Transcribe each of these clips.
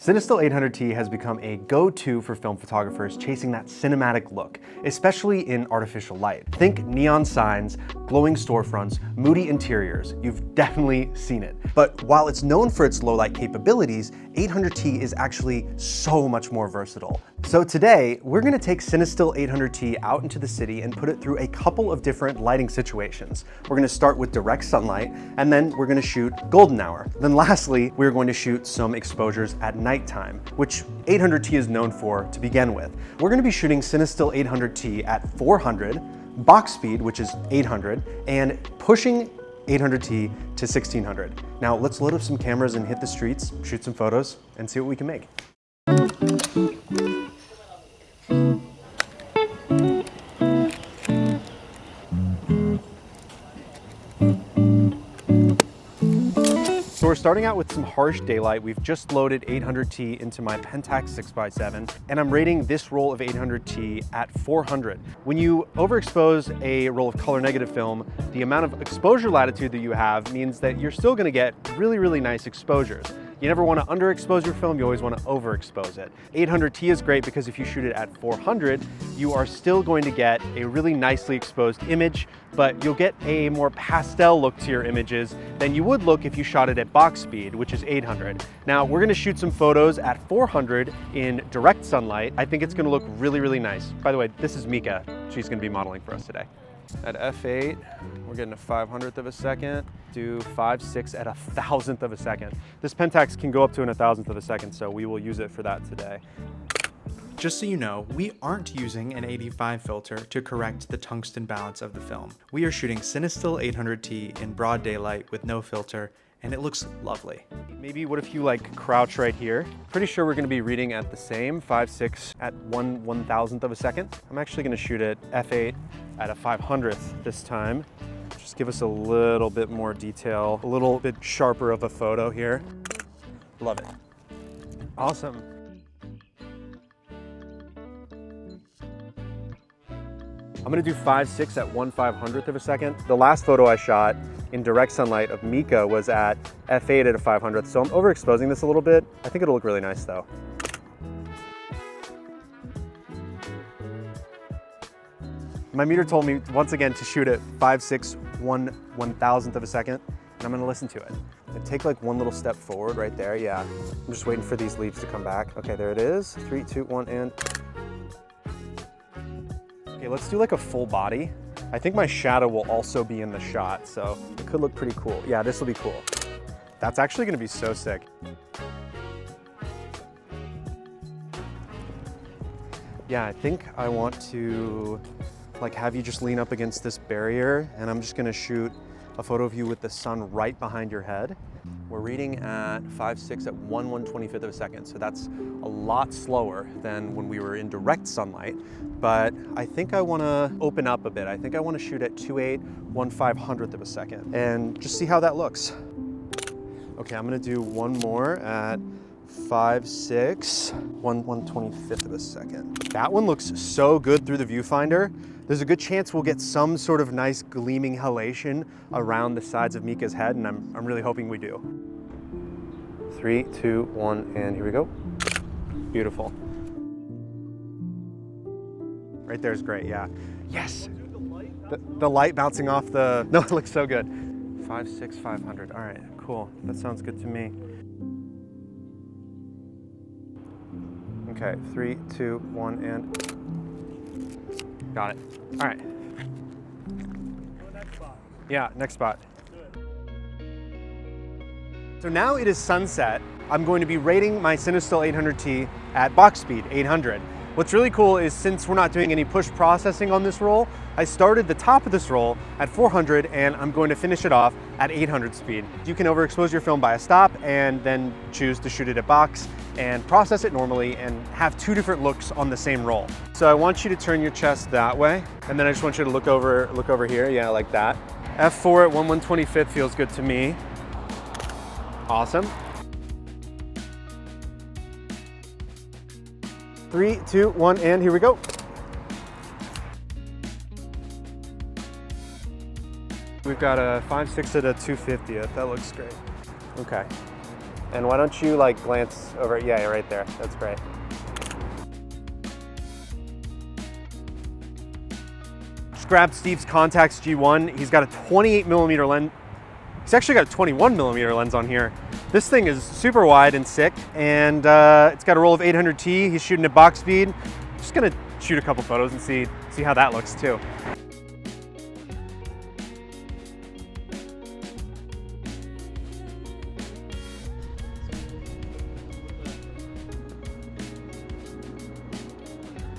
CineStill 800T has become a go-to for film photographers chasing that cinematic look, especially in artificial light. Think neon signs, glowing storefronts, moody interiors. You've definitely seen it. But while it's known for its low light capabilities, 800T is actually so much more versatile. So today, we're gonna take CineStill 800T out into the city and put it through a couple of different lighting situations. We're gonna start with direct sunlight, and then we're gonna shoot golden hour. Then lastly, we're going to shoot some exposures at nighttime, which 800T is known for to begin with. We're gonna be shooting CineStill 800T at 400, box speed, which is 800, and pushing 800T to 1600. Now let's load up some cameras and hit the streets, shoot some photos, and see what we can make. So we're starting out with some harsh daylight. We've just loaded 800T into my Pentax 6x7, and I'm rating this roll of 800T at 400. When you overexpose a roll of color negative film, the amount of exposure latitude that you have means that you're still gonna get really, really nice exposures. You never want to underexpose your film, you always want to overexpose it. 800T is great because if you shoot it at 400, you are still going to get a really nicely exposed image, but you'll get a more pastel look to your images than you would look if you shot it at box speed, which is 800. Now, we're going to shoot some photos at 400 in direct sunlight. I think it's going to look really, really nice. By the way, this is Mika. She's going to be modeling for us today. At f8, we're getting a 500th of a second. Do 5.6 at 1,000th of a second. This Pentax can go up to an 1,000th of a second, so we will use it for that today. Just so you know, we aren't using an 85 filter to correct the tungsten balance of the film. We are shooting CineStill 800T in broad daylight with no filter, and it looks lovely. Maybe what if you like crouch right here? Pretty sure we're gonna be reading at the same 5.6 at 1/1000th of a second. I'm actually gonna shoot at f8 at a 500th this time. Just give us a little bit more detail, a little bit sharper of a photo here. Love it. Awesome. I'm gonna do 5.6 at 1/500th of a second. The last photo I shot in direct sunlight of Mika was at f8 at a 500th, so I'm overexposing this a little bit. I think it'll look really nice though. My meter told me once again to shoot at 5.6 1/1000th of a second, and I'm gonna listen to it. And take like one little step forward right there, yeah. I'm just waiting for these leaves to come back. Okay, there it is. 3, 2, 1, and. Okay, let's do like a full body. I think my shadow will also be in the shot, so it could look pretty cool. Yeah, this will be cool. That's actually gonna be so sick. Yeah, I think I want to like have you just lean up against this barrier, and I'm just gonna shoot a photo of you with the sun right behind your head. We're reading at 5.6 at 1/125th of a second, so that's a lot slower than when we were in direct sunlight, but I think I wanna open up a bit. I think I wanna shoot at 2.8 1/500th of a second and just see how that looks. Okay, I'm gonna do one more at 5.6 1/125th of a second. That one looks so good through the viewfinder. There's a good chance we'll get some sort of nice gleaming halation around the sides of Mika's head, and I'm really hoping we do. 3, 2, 1, and here we go. Beautiful. Right there is great, yeah. Yes! The light bouncing off the, no, it looks so good. 5.6 500, all right, cool. That sounds good to me. Okay, 3, 2, 1, and got it. All right. Next spot. Yeah, next spot. So now it is sunset. I'm going to be rating my CineStill 800T at box speed, 800. What's really cool is since we're not doing any push processing on this roll, I started the top of this roll at 400 and I'm going to finish it off at 800 speed. You can overexpose your film by a stop and then choose to shoot it at box and process it normally and have two different looks on the same roll. So I want you to turn your chest that way, and then I just want you to look over here, yeah, like that. F4 at 1/125th feels good to me. Awesome. 3, 2, 1, and here we go. We've got a 5.6 at a 2/50th. That looks great. Okay. And why don't you like glance over, yeah, right there, that's great. Just grabbed Steve's Contax G1. He's got a 28mm lens. He's actually got a 21mm lens on here. This thing is super wide and sick, and it's got a roll of 800T. He's shooting at box speed. Just gonna shoot a couple photos and see how that looks too.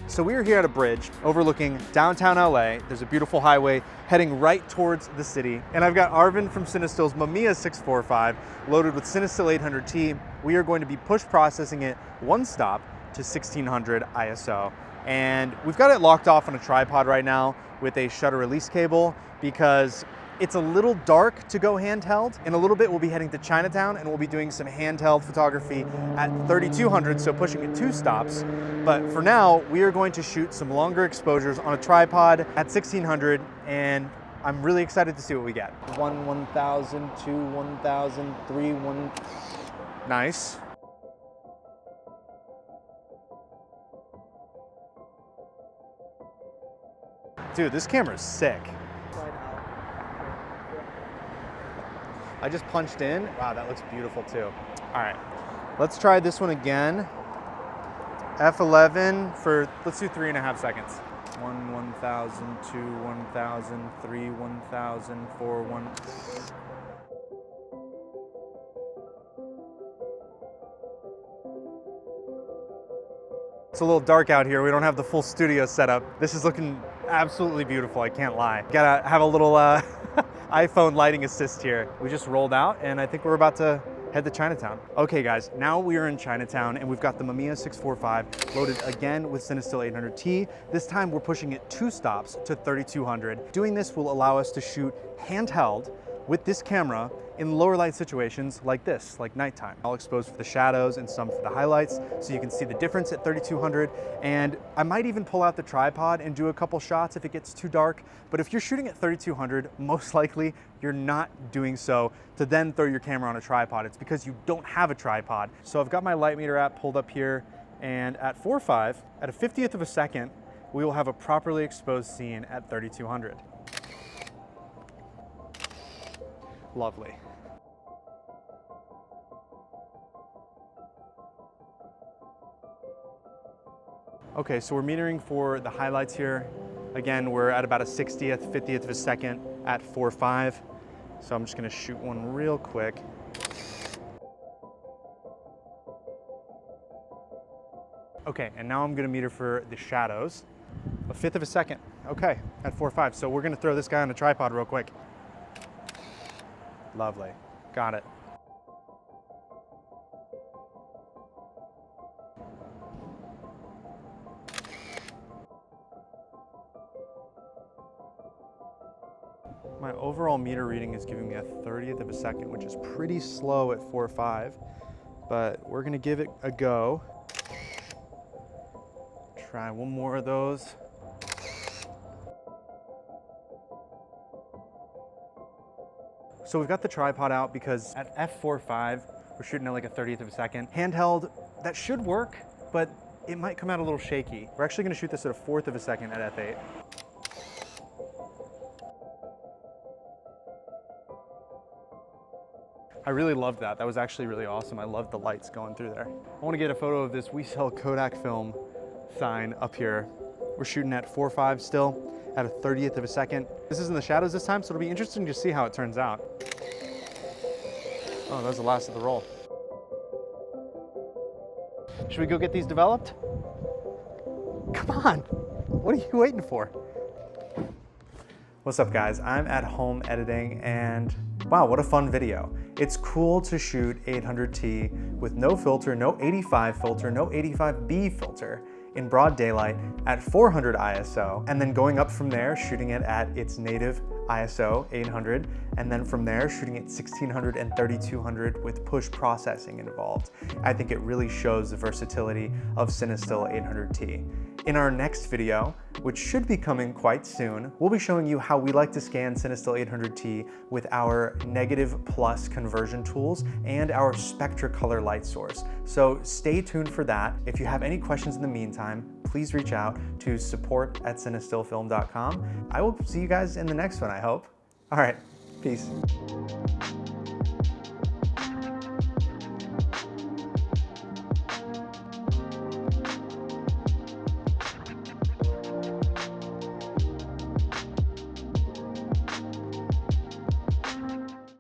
So we are here at a bridge overlooking downtown LA. There's a beautiful highway heading right towards the city. And I've got Arvin from CineStill's Mamiya 645 loaded with CineStill 800T. We are going to be push processing it one stop to 1600 ISO. And we've got it locked off on a tripod right now with a shutter release cable because it's a little dark to go handheld. In a little bit, we'll be heading to Chinatown and we'll be doing some handheld photography at 3200, so pushing it 2 stops. But for now, we are going to shoot some longer exposures on a tripod at 1600, and I'm really excited to see what we get. 1000, 2, 1000, 3, 1. Nice. Dude, this camera's sick. I just punched in. Wow, that looks beautiful too. All right, let's try this one again. F11 for, let's do 3.5 seconds. 1, 1000, 2, 1000, 3, 1000, 4, 1. It's a little dark out here. We don't have the full studio set up. This is looking absolutely beautiful, I can't lie. Gotta have a little iPhone lighting assist here. We just rolled out and I think we're about to head to Chinatown. Okay guys, now we are in Chinatown and we've got the Mamiya 645 loaded again with CineStill 800T. This time we're pushing it 2 stops to 3200. Doing this will allow us to shoot handheld with this camera in lower light situations like this, like nighttime. I'll expose for the shadows and some for the highlights so you can see the difference at 3200. And I might even pull out the tripod and do a couple shots if it gets too dark. But if you're shooting at 3200, most likely you're not doing so to then throw your camera on a tripod. It's because you don't have a tripod. So I've got my light meter app pulled up here, and at 4.5, at a 50th of a second, we will have a properly exposed scene at 3200. Lovely. Okay, so we're metering for the highlights here. Again, we're at about a 60th, 50th of a second at 4.5. So I'm just gonna shoot one real quick. Okay, and now I'm gonna meter for the shadows. A 1/5 of a second. Okay, at 4.5. So we're gonna throw this guy on a tripod real quick. Lovely, got it. My overall meter reading is giving me a 30th of a second, which is pretty slow at 4.5, but we're gonna give it a go. Try one more of those. So we've got the tripod out because at f4.5, we're shooting at like a 30th of a second. Handheld, that should work, but it might come out a little shaky. We're actually gonna shoot this at a 1/4 of a second at f8. I really loved that. That was actually really awesome. I loved the lights going through there. I want to get a photo of this "We sell Kodak film" sign up here. We're shooting at 4.5 still at a 30th of a second. This is in the shadows this time, so it'll be interesting to see how it turns out. Oh, that was the last of the roll. Should we go get these developed? Come on, what are you waiting for? What's up guys? I'm at home editing and wow, what a fun video. It's cool to shoot 800T with no filter, no 85 filter, no 85B filter in broad daylight at 400 ISO, and then going up from there, shooting it at its native ISO 800, and then from there shooting at 1600 and 3200 with push processing involved. I think it really shows the versatility of CineStill 800T. In our next video, which should be coming quite soon, we'll be showing you how we like to scan CineStill 800T with our negative plus conversion tools and our Spectracolor light source. So stay tuned for that. If you have any questions in the meantime, please reach out to support@cinestillfilm.com. I will see you guys in the next one, I hope. All right, peace.